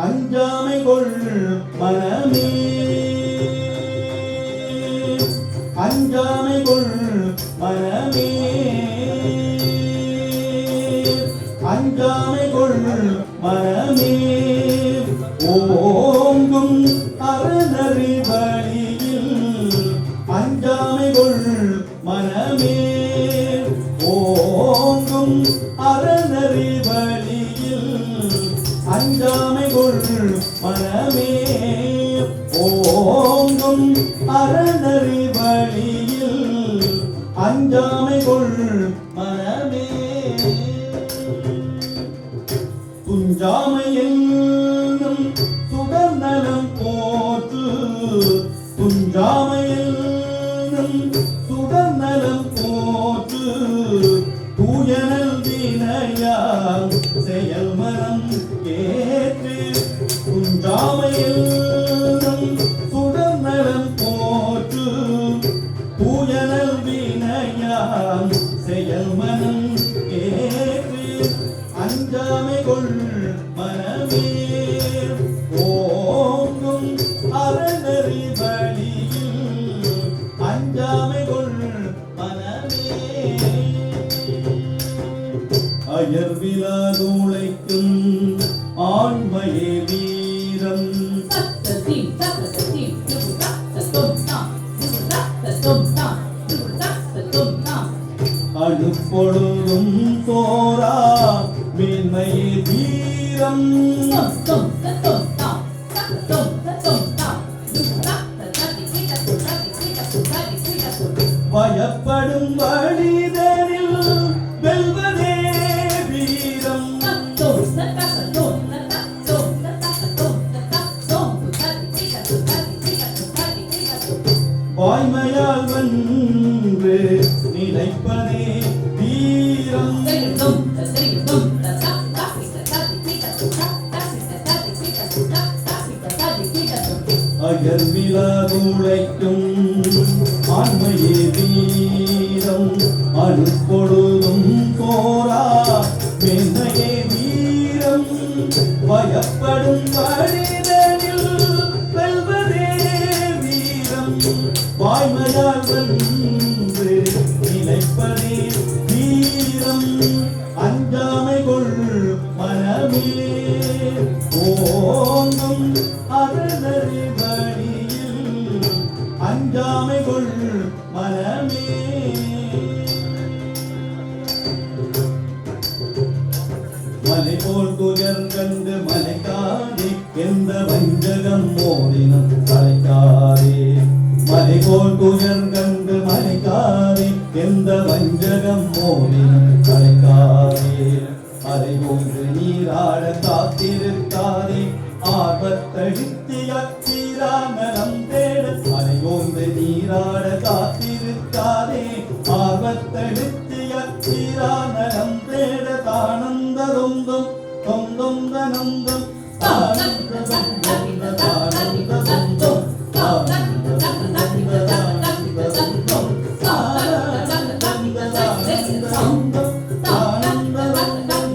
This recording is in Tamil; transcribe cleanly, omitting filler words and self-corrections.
அஞ்சாமை கொள் மனமே அஞ்சாமை கொள் மனமே அஞ்சாமை கொள் மனமே ஓங்கும் அறநறி வழியில் அஞ்சாமை கொள் மனமே ஓங்கும் அறநறி வழியில் அஞ்சாமை கொள் மனமே ஓங்கும் அறநறி வழியில் அஞ்சாமை கொள் மனமே துஞ்சாமை என்னும் சுடர்நலம் போற்று துஞ்சாமை என்னும் சுடர்நலம் போற்று தூயனல் வினையால் செயல் மனம் ஏற்று துஞ்சாமை என்னும் சுடர்நலம் போற்று தூயனல் வினையால் செயல் மனம் ஏற்று அஞ்சாமை கொள் மனமே ஓங்கும் அறநறி வழியில் அஞ்சாமை கொள் மனமே அயர்விலாது உழைக்கும் ஆண்மையே வீரம் அழுப்பொழுதும் தோரா மேன்மையே வீரம் பயப்படும் வழிதனில் வெல்வதே வீரம் வாய்மையால் வென்று நிலைப்பதே வீரம் அயர்விலாது உழைக்கும் ஆண்மையே வீரம் அழுப்பொழுதும் போரா மேன்மையே வீரம் பயப்படும் வழிதனில் வெல்வதே வீரம் வாய்மையால் வென்று நிலைப்பதே வீரம் அஞ்சாமை கொள் மனமே ஓங்கும் அறநறி வழியில் அஞ்சாமை கொள் மனமே மலை போல் துயர் கண்டு மலைக்காதே எந்த வஞ்சகம் மோதினம் தலைக்காதே மலை போல் துயர் கண்டு மலைக்காதே எந்த வஞ்சகம் மோதினம் தலைக்காதே அதை போன்று நீராட காத்திருக்காதே ஆர்வத்தடித்து அச்சீராமரம் தேட அதை போன்று நீராட காத்திருக்காதே ஆர்வத்தடித்து அச்சீராமரம் தேட தானந்த தொந்தம் தொந்தம் தனந்தம் தானந்த தொந்தம் தானந்த தொந்தம் தானந்த தொந்தம் தானந்த தொந்தம் Oh